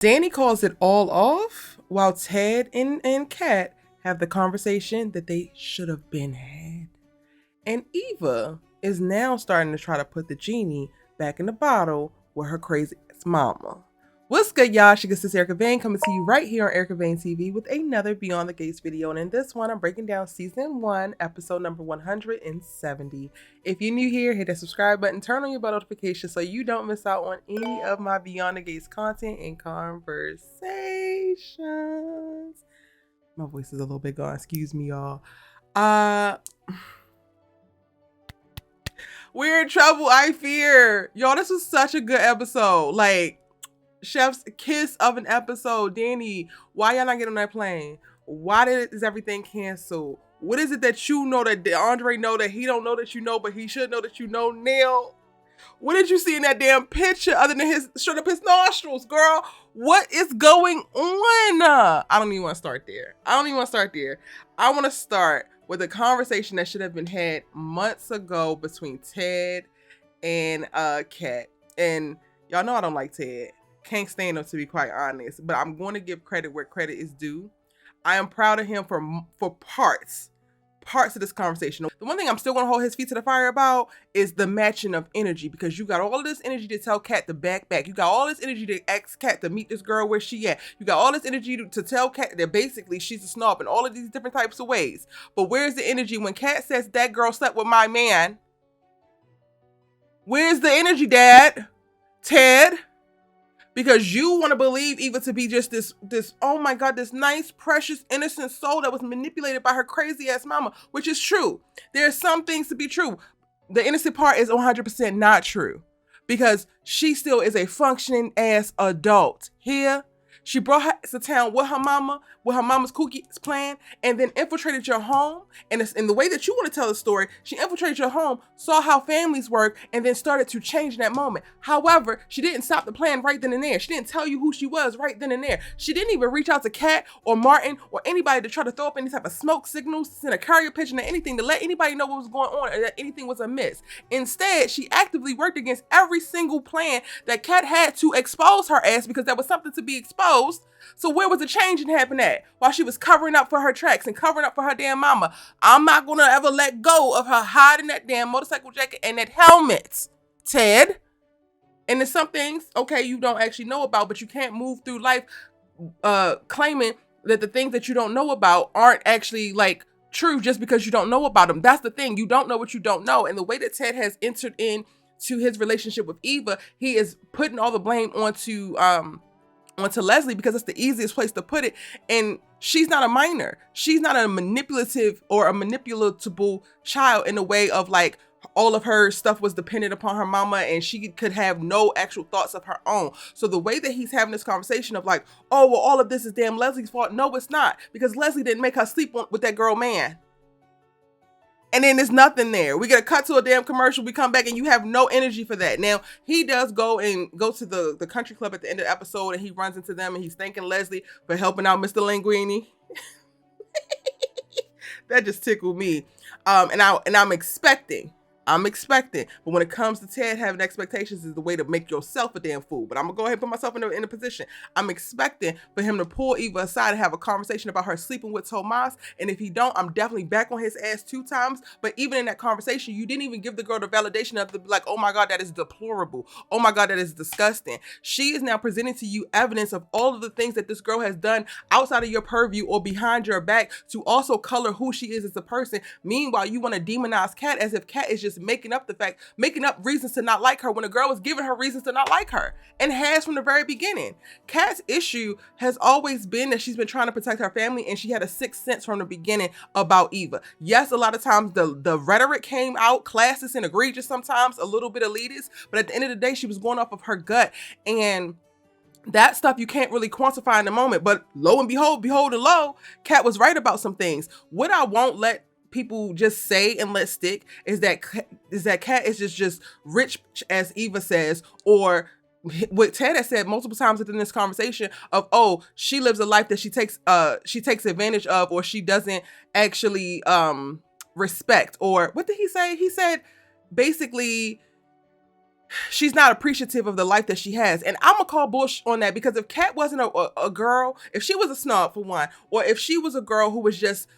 Dani calls it all off while Ted and Kat have the conversation that they should have been had. And Eva is now starting to try to put the genie back in the bottle with her crazy ass mama. What's good, y'all? This is Erica Vane coming to you right here on Erica Vane TV with another Beyond the Gates video. And in this one, I'm breaking down season 1, episode number 170. If you're new here, hit that subscribe button, turn on your bell notifications so you don't miss out on any of my Beyond the Gates content and conversations. My voice is a little bit gone. Excuse me, y'all. We're in trouble, I fear. Y'all, this was such a good episode. Like, chef's kiss of an episode. Dani, why y'all not getting on that plane? Why is everything canceled? What is it that you know that Andre know that he don't know that you know, but he should know that you know? Neil, what did you see in that damn picture other than his shut up his nostrils, girl? What is going on? I don't even want to start there. I want to start with a conversation that should have been had months ago between Ted and Kat. And y'all know I don't like Ted. Can't stand him, to be quite honest. But I'm going to give credit where credit is due. I am proud of him for parts of this conversation. The one thing I'm still going to hold his feet to the fire about is the matching of energy, because you got all of this energy to tell Kat to back. You got all this energy to ask Kat to meet this girl where she at. You got all this energy to tell Kat that basically she's a snob in all of these different types of ways. But where's the energy when Kat says that girl slept with my man? Where's the energy, Dad? Ted? Because you want to believe Eva to be just this, oh my God, this nice, precious, innocent soul that was manipulated by her crazy ass mama, which is true. There's some things to be true. The innocent part is 100% not true, because she still is a functioning ass adult. Here, she brought her to town with her mama's cookies plan, and then infiltrated your home. And it's in the way that you want to tell the story, she infiltrated your home, saw how families work, and then started to change in that moment. However, she didn't stop the plan right then and there. She didn't tell you who she was right then and there. She didn't even reach out to Kat or Martin or anybody to try to throw up any type of smoke signals, send a carrier pigeon or anything to let anybody know what was going on or that anything was amiss. Instead, she actively worked against every single plan that Kat had to expose her ass, because there was something to be exposed. So where was the change in happen at? While she was covering up for her tracks and covering up for her damn mama. I'm not gonna ever let go of her hiding that damn motorcycle jacket and that helmet, Ted. And there's some things, okay, you don't actually know about, but you can't move through life claiming that the things that you don't know about aren't actually like true just because you don't know about them. That's the thing. You don't know what you don't know. And the way that Ted has entered into his relationship with Eva, he is putting all the blame onto Leslie, because it's the easiest place to put it. And she's not a minor. She's not a manipulative or a manipulatable child in the way of like all of her stuff was dependent upon her mama and she could have no actual thoughts of her own. So the way that he's having this conversation of like, oh, well, all of this is damn Leslie's fault. No, it's not, because Leslie didn't make her sleep with that girl, man. And then there's nothing there. We get a cut to a damn commercial. We come back and you have no energy for that. Now, he does go to the country club at the end of the episode, and he runs into them and he's thanking Leslie for helping out Mr. Linguini. That just tickled me. And I'm expecting. But when it comes to Ted, having expectations is the way to make yourself a damn fool. But I'm gonna go ahead and put myself in a position. I'm expecting for him to pull Eva aside and have a conversation about her sleeping with Tomas. And if he don't, I'm definitely back on his ass 2 times. But even in that conversation, you didn't even give the girl the validation of the like, oh my God, that is deplorable. Oh my God, that is disgusting. She is now presenting to you evidence of all of the things that this girl has done outside of your purview or behind your back to also color who she is as a person. Meanwhile, you want to demonize Kat as if Kat is just making up reasons to not like her, when a girl was giving her reasons to not like her, and has from the very beginning. Kat's issue has always been that she's been trying to protect her family, and she had a sixth sense from the beginning about Eva. Yes, a lot of times the rhetoric came out classist and egregious, sometimes a little bit elitist, but at the end of the day, she was going off of her gut, and that stuff you can't really quantify in the moment. But lo and behold and lo, Kat was right about some things. What I won't let people just say and let stick is that Kat is just rich, as Eva says, or what Ted has said multiple times within this conversation of, oh, she lives a life that she takes advantage of, or she doesn't actually respect. Or what did he say? He said basically she's not appreciative of the life that she has. And I'm gonna call bullshit on that, because if Kat wasn't a girl, if she was a snob for one, or if she was a girl who was just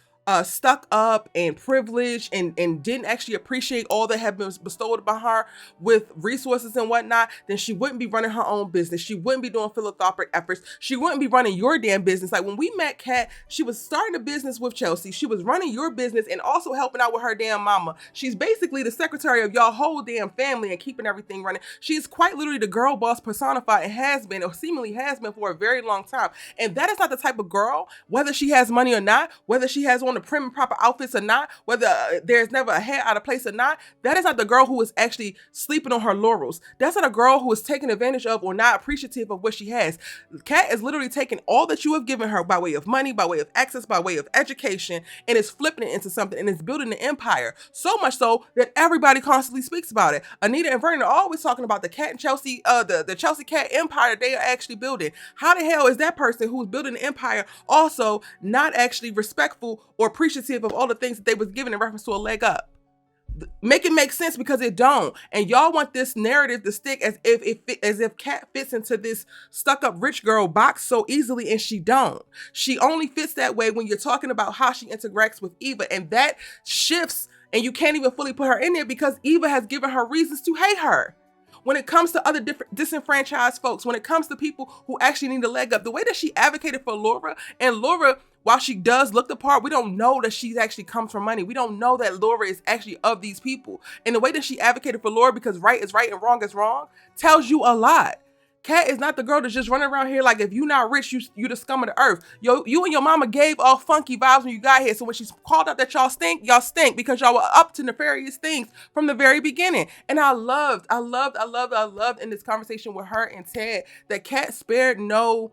stuck up and privileged and didn't actually appreciate all that had been bestowed upon her with resources and whatnot, then she wouldn't be running her own business. She wouldn't be doing philanthropic efforts. She wouldn't be running your damn business. Like when we met Kat, she was starting a business with Chelsea. She was running your business and also helping out with her damn mama. She's basically the secretary of y'all whole damn family and keeping everything running. She's quite literally the girl boss personified, and has been, or seemingly has been, for a very long time. And that is not the type of girl, whether she has money or not, whether she has on the prim and proper outfits or not, whether there's never a hair out of place or not, that is not the girl who is actually sleeping on her laurels. That's not a girl who is taken advantage of or not appreciative of what she has. Kat is literally taking all that you have given her by way of money, by way of access, by way of education, and is flipping it into something, and is building an empire. So much so that everybody constantly speaks about it. Anita and Vernon are always talking about the Kat and Chelsea, the Chelsea Kat empire they are actually building. How the hell is that person who's building an empire also not actually respectful or appreciative of all the things that they was given in reference to a leg up? Make it make sense, because it don't. And y'all want this narrative to stick as if Kat fits into this stuck up rich girl box so easily, and she don't. She only fits that way when you're talking about how she interacts with Eva, and that shifts, and you can't even fully put her in there because Eva has given her reasons to hate her. When it comes to other different disenfranchised folks, when it comes to people who actually need a leg up, the way that she advocated for Laura, and Laura, while she does look the part, we don't know that she actually comes from money. We don't know that Laura is actually of these people. And the way that she advocated for Laura, because right is right and wrong is wrong, tells you a lot. Kat is not the girl that's just running around here like, if you not rich, you the scum of the earth. You and your mama gave off funky vibes when you got here. So when she's called out that y'all stink because y'all were up to nefarious things from the very beginning. And I loved in this conversation with her and Ted that Kat spared no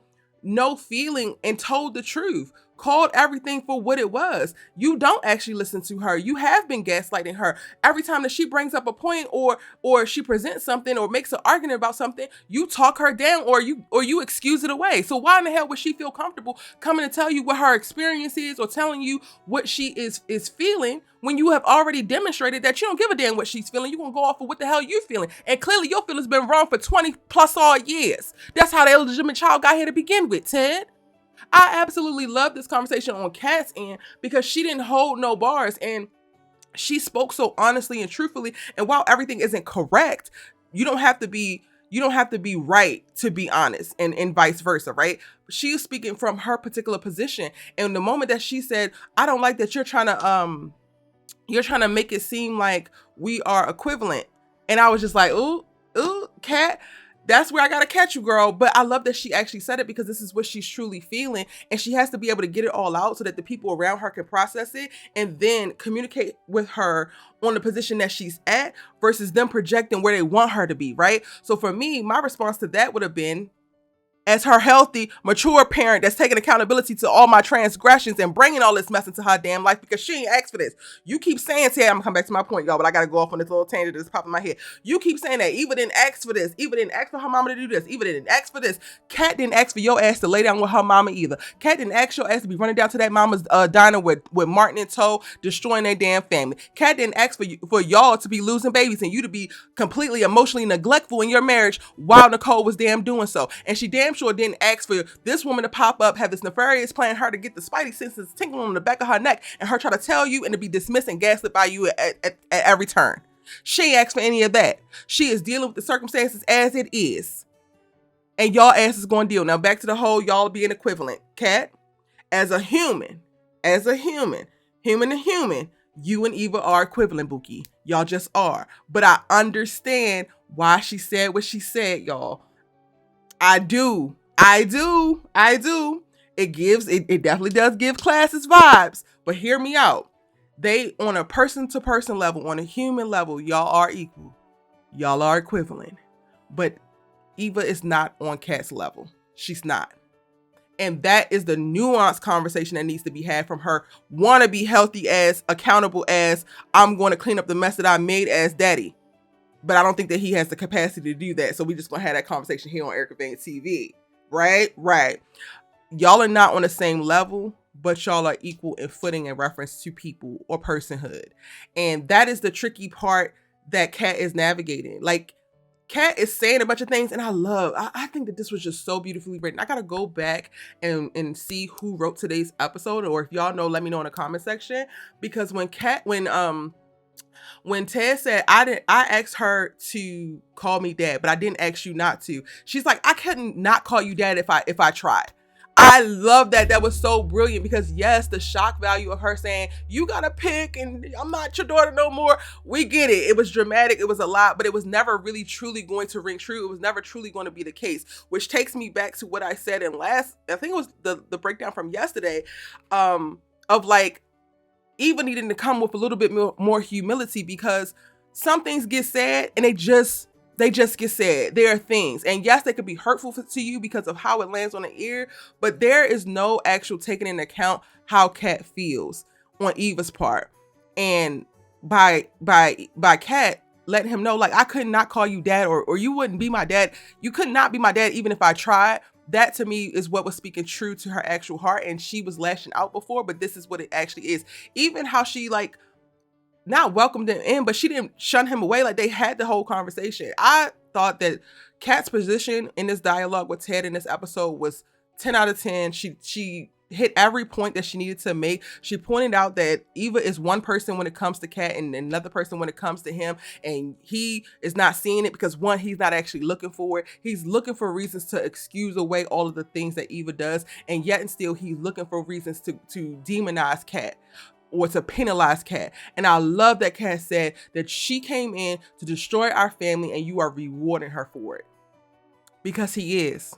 feeling and told the truth. Called everything for what it was. You don't actually listen to her. You have been gaslighting her. Every time that she brings up a point or she presents something or makes an argument about something, you talk her down or you excuse it away. So why in the hell would she feel comfortable coming to tell you what her experience is or telling you what she is feeling when you have already demonstrated that you don't give a damn what she's feeling? You're gonna go off of what the hell you feeling. And clearly your feelings been wrong for 20 plus all years. That's how the illegitimate child got here to begin with, Ted. I absolutely love this conversation on Kat's end because she didn't hold no bars and she spoke so honestly and truthfully. And while everything isn't correct, you don't have to be right to be honest, and vice versa, right? She is speaking from her particular position. And the moment that she said, I don't like that you're trying to make it seem like we are equivalent. And I was just like, ooh, Kat, that's where I gotta catch you, girl. But I love that she actually said it because this is what she's truly feeling. And she has to be able to get it all out so that the people around her can process it and then communicate with her on the position that she's at versus them projecting where they want her to be, right? So for me, my response to that would have been, as her healthy, mature parent that's taking accountability to all my transgressions and bringing all this mess into her damn life because she ain't asked for this. You keep saying, I'm gonna come back to my point, y'all, but I gotta go off on this little tangent that's popping in my head. You keep saying that Eva didn't ask for this. Eva didn't ask for her mama to do this. Eva didn't ask for this. Kat didn't ask for your ass to lay down with her mama either. Kat didn't ask your ass to be running down to that mama's diner with Martin in tow, destroying their damn family. Kat didn't ask for y'all to be losing babies and you to be completely emotionally neglectful in your marriage while Nicole was damn doing so. And she damn sure didn't ask for this woman to pop up, have this nefarious plan, her to get the spidey senses tingling on the back of her neck, and her try to tell you and to be dismissed and gaslit by you at every turn. She ain't asked for any of that. She is dealing with the circumstances as it is. And y'all ass is going to deal. Now back to the whole y'all being equivalent. Kat, as a human, human to human, you and Eva are equivalent, Bookie. Y'all just are. But I understand why she said what she said, y'all. I do. It definitely does give classist vibes, but hear me out. They, on a person to person level, on a human level, y'all are equal. Y'all are equivalent, but Eva is not on Kat's level. She's not. And that is the nuanced conversation that needs to be had from her want to be healthy as, accountable as, I'm going to clean up the mess that I made as daddy. But I don't think that he has the capacity to do that. So we just going to have that conversation here on Erica Vane TV. Right. Y'all are not on the same level, but y'all are equal in footing in reference to people or personhood. And that is the tricky part that Kat is navigating. Like, Kat is saying a bunch of things, and I think that this was just so beautifully written. I gotta go back and see who wrote today's episode, or if y'all know, let me know in the comment section. Because when Ted said, I asked her to call me dad, but I didn't ask you not to. She's like, I couldn't not call you dad if I tried. I love that. That was so brilliant, because yes, the shock value of her saying, you gotta pick and I'm not your daughter no more. We get it. It was dramatic. It was a lot, but it was never really truly going to ring true. It was never truly going to be the case, which takes me back to what I said in I think it was the breakdown from yesterday, of like, Eva needing to come with a little bit more humility, because some things get said and they just get said. There are things, and yes, they could be hurtful to you because of how it lands on the ear, but there is no actual taking into account how Kat feels on Eva's part. And by Kat letting him know, like, I could not call you dad, or you wouldn't be my dad. You could not be my dad even if I tried. That to me is what was speaking true to her actual heart. And she was lashing out before, but this is what it actually is. Even how she like not welcomed him in, but she didn't shun him away. Like, they had the whole conversation. I thought that Kat's position in this dialogue with Ted in this episode was 10 out of 10. She hit every point that she needed to make. She pointed out that Eva is one person when it comes to Kat and another person when it comes to him. And he is not seeing it because, one, he's not actually looking for it. He's looking for reasons to excuse away all of the things that Eva does. And yet and still, he's looking for reasons to demonize Kat or to penalize Kat. And I love that Kat said that she came in to destroy our family and you are rewarding her for it. Because he is.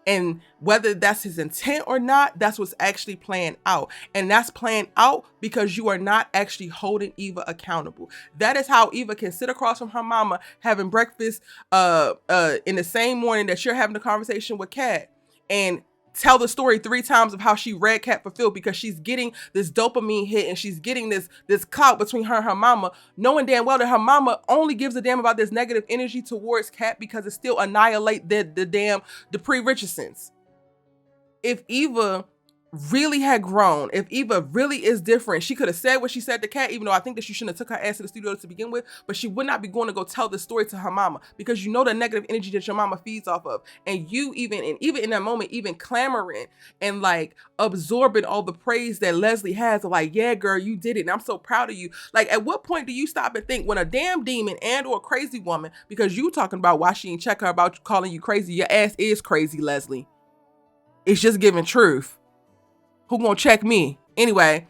And whether that's his intent or not, that's what's actually playing out. And that's playing out because you are not actually holding Eva accountable. That is how Eva can sit across from her mama having breakfast in the same morning that you're having a conversation with Kat, and tell the story 3 times of how she read Kat for Filth, because she's getting this dopamine hit and she's getting this clout between her and her mama, knowing damn well that her mama only gives a damn about this negative energy towards Kat because it still annihilate the damn Dupree Richardsons. If Eva really had grown, if Eva really is different, she could have said what she said to Kat, even though I think that she shouldn't have took her ass to the studio to begin with, but she would not be going to go tell this story to her mama, because you know the negative energy that your mama feeds off of. And you even in that moment, even clamoring and like absorbing all the praise that Leslie has of like, yeah, girl, you did it. And I'm so proud of you. Like, at what point do you stop and think when a damn demon and or crazy woman, because you talking about why she ain't check her about calling you crazy, your ass is crazy, Leslie. It's just giving truth. Who gonna check me? Anyway,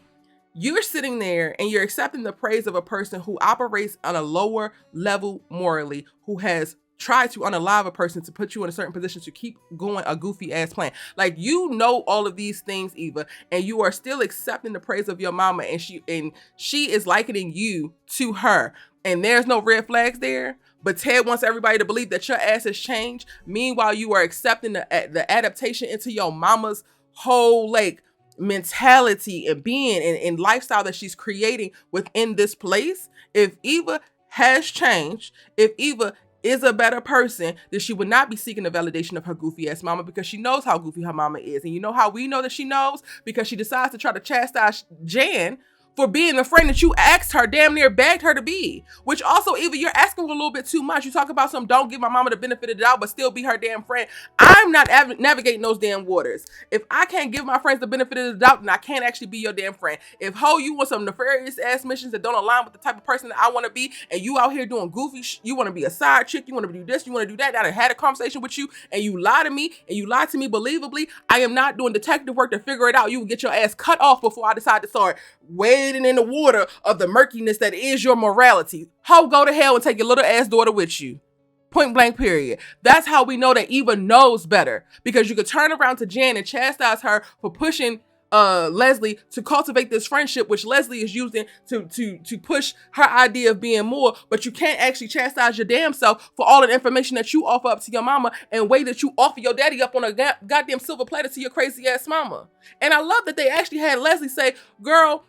you're sitting there and you're accepting the praise of a person who operates on a lower level morally, who has tried to unalive a person to put you in a certain position to keep going a goofy ass plan. Like, you know all of these things, Eva, and you are still accepting the praise of your mama, and she is likening you to her. And there's no red flags there. But Ted wants everybody to believe that your ass has changed. Meanwhile, you are accepting the adaptation into your mama's whole like mentality and being and lifestyle that she's creating within this place. If Eva has changed, if Eva is a better person, then she would not be seeking the validation of her goofy ass mama, because she knows how goofy her mama is. And you know how we know that she knows? Because she decides to try to chastise Jan for being the friend that you asked her, damn near begged her to be. Which also, Eva, you're asking for a little bit too much. You talk about some don't give my mama the benefit of the doubt, but still be her damn friend. I'm not navigating those damn waters. If I can't give my friends the benefit of the doubt, then I can't actually be your damn friend. If you want some nefarious ass missions that don't align with the type of person that I want to be, and you out here doing goofy you want to be a side chick, you want to do this, you want to do that, I had a conversation with you, and you lie to me, and you lie to me believably, I am not doing detective work to figure it out. You will get your ass cut off before I decide to start wading in the water of the murkiness that is your morality. Go to hell and take your little ass daughter with you. Point blank, period. That's how we know that Eva knows better, because you could turn around to Jan and chastise her for pushing Leslie to cultivate this friendship, which Leslie is using to push her idea of being more, but you can't actually chastise your damn self for all the information that you offer up to your mama and way that you offer your daddy up on a goddamn silver platter to your crazy ass mama. And I love that they actually had Leslie say, girl,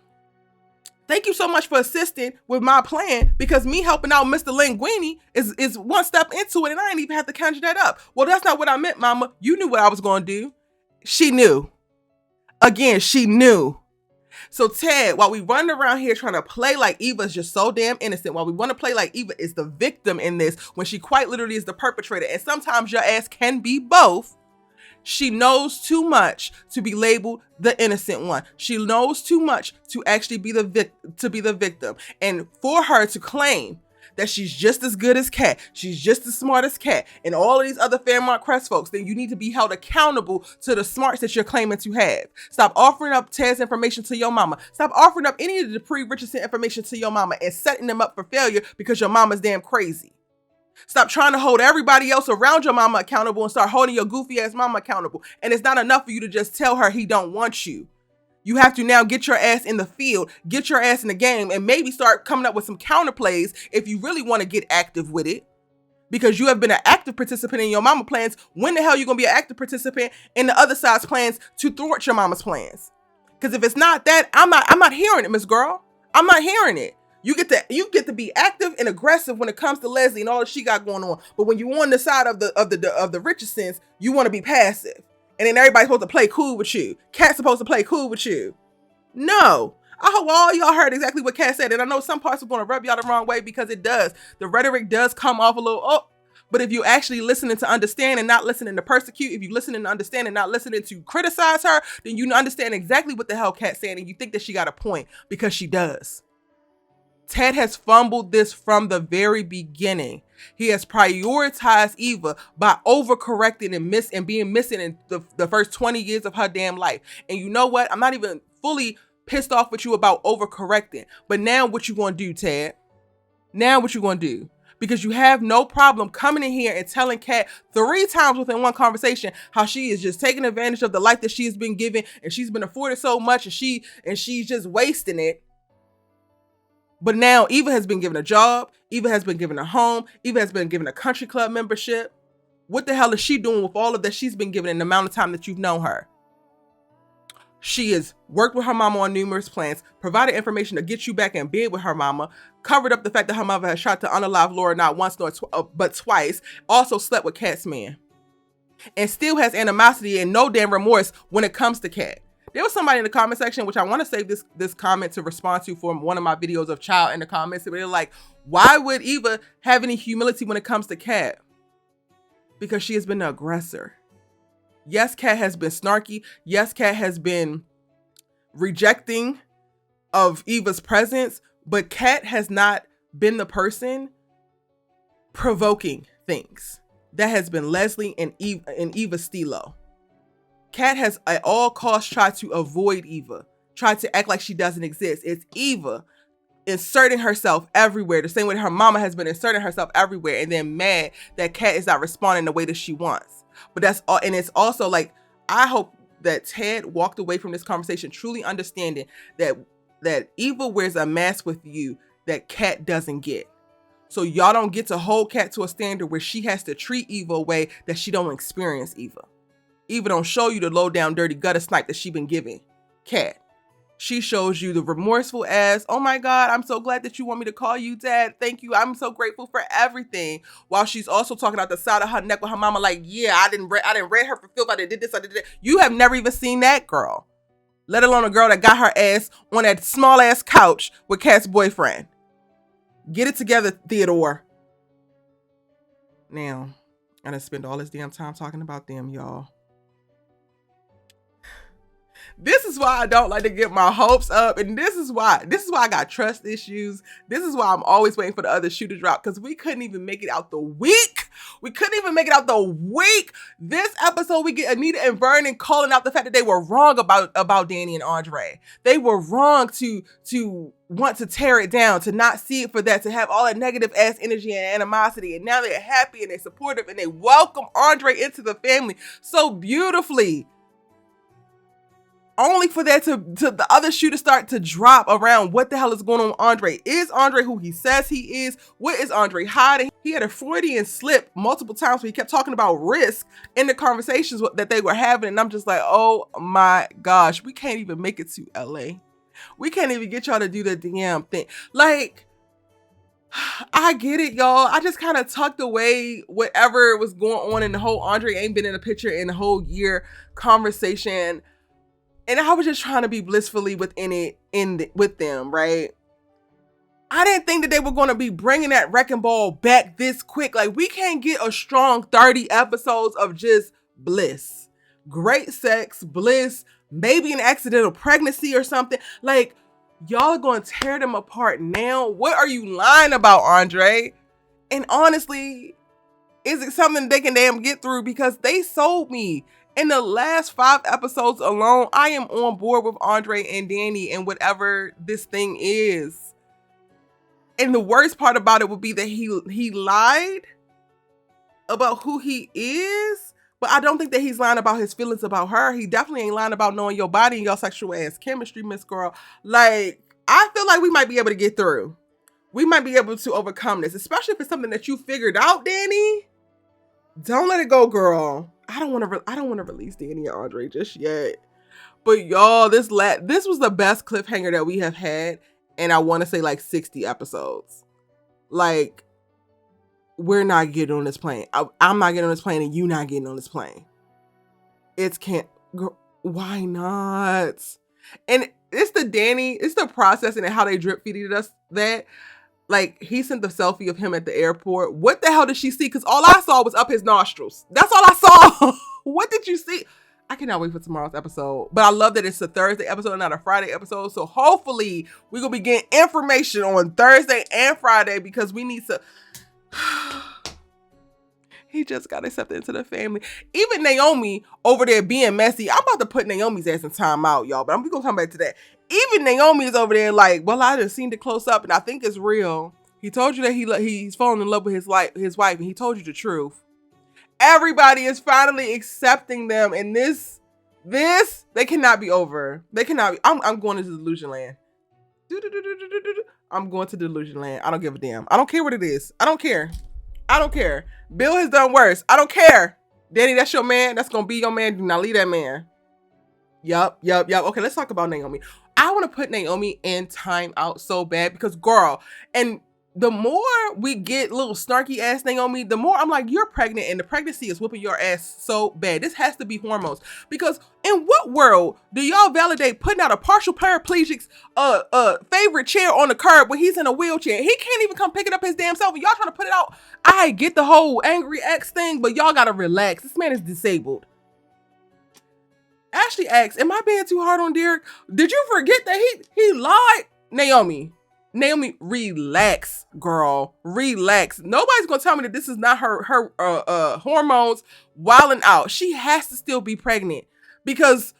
thank you so much for assisting with my plan, because me helping out Mr. Linguini is one step into it, and I ain't even have to conjure that up. Well, that's not what I meant, mama. You knew what I was going to do. She knew. Again, she knew. So Ted, while we run around here trying to play like Eva's just so damn innocent, while we want to play like Eva is the victim in this, when she quite literally is the perpetrator, and sometimes your ass can be both, she knows too much to be labeled the innocent one. She knows too much to actually be the victim. And for her to claim that she's just as good as Kat, she's just as smart as Kat, and all of these other Fairmont Crest folks, then you need to be held accountable to the smarts that you're claiming to have. Stop offering up Ted's information to your mama. Stop offering up any of the Dupree Richardson information to your mama and setting them up for failure because your mama's damn crazy. Stop trying to hold everybody else around your mama accountable and start holding your goofy ass mama accountable. And it's not enough for you to just tell her he don't want you. You have to now get your ass in the field, get your ass in the game, and maybe start coming up with some counterplays if you really want to get active with it. Because you have been an active participant in your mama plans. When the hell are you going to be an active participant in the other side's plans to thwart your mama's plans? Because if it's not that, I'm not hearing it, Miss Girl. I'm not hearing it. You get to be active and aggressive when it comes to Leslie and all that she got going on. But when you're on the side of the Richardsons, you want to be passive. And then everybody's supposed to play cool with you. Kat's supposed to play cool with you. No. I hope all y'all heard exactly what Kat said. And I know some parts are going to rub y'all the wrong way because it does. The rhetoric does come off a little, but if you actually listening to understand and not listening to persecute, if you listening to understand and not listening to criticize her, then you understand exactly what the hell Kat's saying. And you think that she got a point because she does. Ted has fumbled this from the very beginning. He has prioritized Eva by overcorrecting and being missing in the first 20 years of her damn life. And you know what? I'm not even fully pissed off with you about overcorrecting. But now what you gonna do, Ted? Now what you gonna do? Because you have no problem coming in here and telling Kat 3 times within one conversation how she is just taking advantage of the life that she has been given and she's been afforded so much and she's just wasting it. But now Eva has been given a job. Eva has been given a home. Eva has been given a country club membership. What the hell is she doing with all of that she's been given in the amount of time that you've known her? She has worked with her mama on numerous plans, provided information to get you back in bed with her mama, covered up the fact that her mother has tried to unalive Laura not once but twice, also slept with Kat's man, and still has animosity and no damn remorse when it comes to Kat. There was somebody in the comment section, which I want to save this comment to respond to for one of my videos of Child in the comments. They're like, why would Eva have any humility when it comes to Kat? Because she has been the aggressor. Yes, Kat has been snarky. Yes, Kat has been rejecting of Eva's presence, but Kat has not been the person provoking things. That has been Leslie and Eva Stilo. Kat has at all costs tried to avoid Eva, tried to act like she doesn't exist. It's Eva inserting herself everywhere, the same way her mama has been inserting herself everywhere, and then mad that Kat is not responding the way that she wants. But that's all, and it's also like, I hope that Ted walked away from this conversation truly understanding that Eva wears a mask with you that Kat doesn't get. So y'all don't get to hold Kat to a standard where she has to treat Eva a way that she don't experience Eva. Eva don't show you the low down dirty gutter snipe that she been giving Kat. She shows you the remorseful ass, oh my God, I'm so glad that you want me to call you dad. Thank you. I'm so grateful for everything. While she's also talking out the side of her neck with her mama like, yeah, I didn't read her for filth. I did this, I did that. You have never even seen that girl. Let alone a girl that got her ass on that small ass couch with Kat's boyfriend. Get it together, Theodore. Now, I done spent all this damn time talking about them, y'all. This is why I don't like to get my hopes up. And this is why I got trust issues. This is why I'm always waiting for the other shoe to drop, because we couldn't even make it out the week. This episode, we get Anita and Vernon calling out the fact that they were wrong about Dani and Andre. They were wrong to want to tear it down, to not see it for that, to have all that negative ass energy and animosity. And now they're happy and they're supportive and they welcome Andre into the family so beautifully. Only for that to the other shoe to start to drop around what the hell is going on with Andre. Is Andre who he says he is? What is Andre hiding? He had a Freudian slip multiple times where he kept talking about risk in the conversations that they were having. And I'm just like, oh my gosh, we can't even make it to LA. We can't even get y'all to do the damn thing. Like, I get it, y'all. I just kind of tucked away whatever was going on in the whole Andre ain't been in a picture in the whole year conversation. And I was just trying to be blissfully within it, with them, right? I didn't think that they were going to be bringing that wrecking ball back this quick. Like, we can't get a strong 30 episodes of just bliss. Great sex, bliss, maybe an accidental pregnancy or something. Like, y'all are going to tear them apart now. What are you lying about, Andre? And honestly, is it something they can damn get through? Because they sold me. In the last 5 episodes alone, I am on board with Andre and Dani and whatever this thing is. And the worst part about it would be that he lied about who he is, but I don't think that he's lying about his feelings about her. He definitely ain't lying about knowing your body and your sexual ass chemistry, Miss Girl. Like, I feel like we might be able to get through. We might be able to overcome this, especially if it's something that you figured out, Dani. Don't let it go, girl. I don't want to release Dani and Andre just yet. But y'all, this was the best cliffhanger that we have had. And I want to say like 60 episodes. Like, we're not getting on this plane. I'm not getting on this plane and you not getting on this plane. Why not? And it's the processing and how they drip feeded us that. Like, he sent the selfie of him at the airport. What the hell did she see? Because all I saw was up his nostrils. That's all I saw. What did you see? I cannot wait for tomorrow's episode. But I love that it's a Thursday episode and not a Friday episode. So hopefully we're going to be getting information on Thursday and Friday because we need to... He just got accepted into the family. Even Naomi over there being messy. I'm about to put Naomi's ass in time out, y'all. But I'm going to come back to that. Even Naomi is over there like, well, I done seen it close up and I think it's real. He told you that he's falling in love with his wife and he told you the truth. Everybody is finally accepting them, and this they cannot be over. They cannot be. I'm going to Delusion Land. I'm going to Delusion Land. I don't give a damn. I don't care what it is. I don't care. Bill has done worse. I don't care. Dani, that's your man. That's gonna be your man. Do not leave that man. Yup. Okay, let's talk about Naomi. I want to put Naomi in timeout so bad because, girl, and the more we get little snarky ass Naomi, the more I'm like, you're pregnant and the pregnancy is whooping your ass so bad. This has to be hormones. Because in what world do y'all validate putting out a partial paraplegic's favorite chair on the curb when he's in a wheelchair? He can't even come pick it up his damn self and y'all trying to put it out. I get the whole angry ex thing, but y'all gotta relax. This man is disabled. Ashley asks, am I being too hard on Derek? Did you forget that he lied? Naomi, relax, girl. Relax. Nobody's gonna tell me that this is not her hormones wilding out. She has to still be pregnant because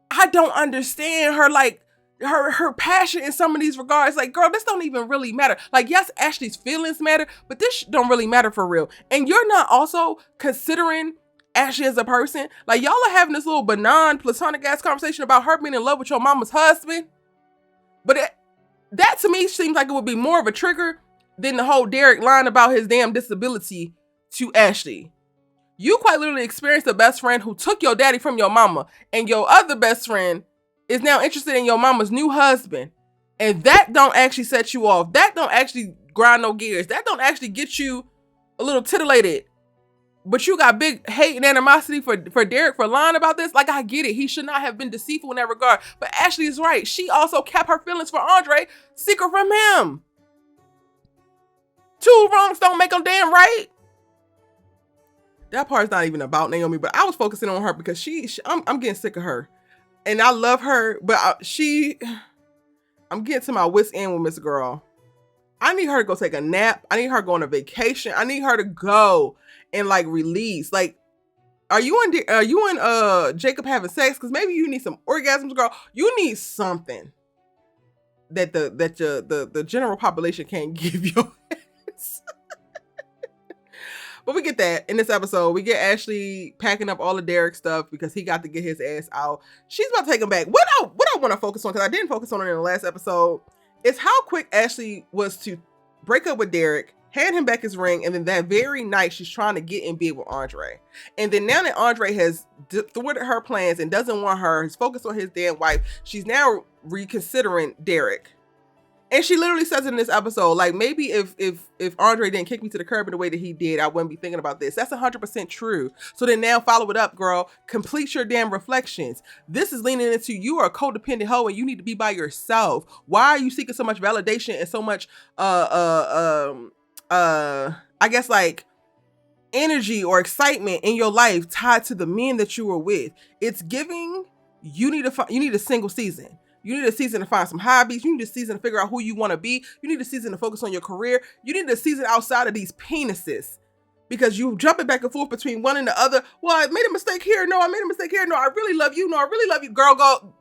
I don't understand her, like, her passion in some of these regards. Like, girl, this don't even really matter. Like, yes, Ashley's feelings matter, but this don't really matter for real. And you're not also considering Ashley as a person. Like, y'all are having this little benign platonic ass conversation about her being in love with your mama's husband. But that to me seems like it would be more of a trigger than the whole Derek lying about his damn disability to Ashley. You quite literally experienced a best friend who took your daddy from your mama, and your other best friend is now interested in your mama's new husband. And that don't actually set you off. That don't actually grind no gears. That don't actually get you a little titillated. But you got big hate and animosity for Derek for lying about this. Like, I get it. He should not have been deceitful in that regard. But Ashley is right. She also kept her feelings for Andre secret from him. 2 wrongs don't make them damn right. That part's not even about Naomi, but I was focusing on her because I'm getting sick of her. And I love her, but I'm getting to my wit's end with Miss Girl. I need her to go take a nap. I need her to go on a vacation. I need her to go and like release. Like, are you and Jacob having sex? Because maybe you need some orgasms, girl. You need something that the general population can't give you. But we get that in this episode. We get Ashley packing up all the Derek stuff because he got to get his ass out. She's about to take him back. What I want to focus on, because I didn't focus on it in the last episode, is how quick Ashley was to break up with Derek, hand him back his ring, and then that very night she's trying to get in bed with Andre. And then now that Andre has thwarted her plans and doesn't want her, he's focused on his damn wife, she's now reconsidering Derek. And she literally says it in this episode, like, maybe if Andre didn't kick me to the curb in the way that he did, I wouldn't be thinking about this. That's 100% true. So then now follow it up, girl. Complete your damn reflections. This is leaning into you are a codependent hoe and you need to be by yourself. Why are you seeking so much validation and so much, I guess, like, energy or excitement in your life tied to the men that you were with? It's giving, you need a single season. You need a season to find some hobbies. You need a season to figure out who you want to be. You need a season to focus on your career. You need a season outside of these penises, because you jumping back and forth between one and the other. Well, I made a mistake here. No, I made a mistake here. No, I really love you. No, I really love you. Girl, go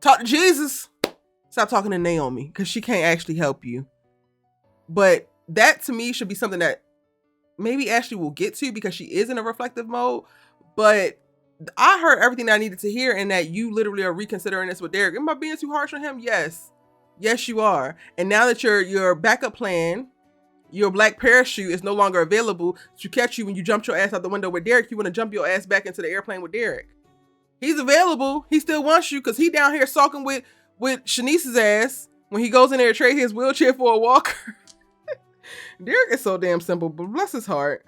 talk to Jesus. Stop talking to Naomi, because she can't actually help you. But that to me should be something that maybe Ashley will get to, because she is in a reflective mode. But I heard everything that I needed to hear, and that you literally are reconsidering this with Derek. Am I being too harsh on him? Yes. Yes, you are. And now that your backup plan, your black parachute is no longer available to catch you when you jumped your ass out the window with Derek, you want to jump your ass back into the airplane with Derek. He's available. He still wants you, because he down here sulking with Shanice's ass when he goes in there to trade his wheelchair for a walker. Derek is so damn simple, but bless his heart.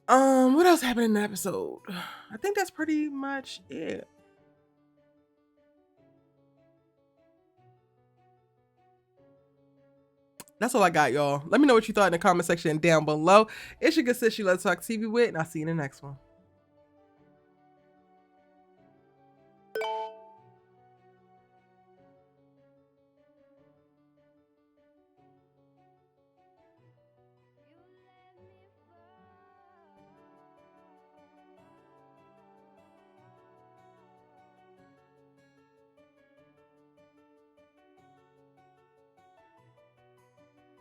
What else happened in the episode? I think that's pretty much it. That's all I got, y'all. Let me know what you thought in the comment section down below. It's your good sis, you Let's Talk TV with, and I'll see you in the next one.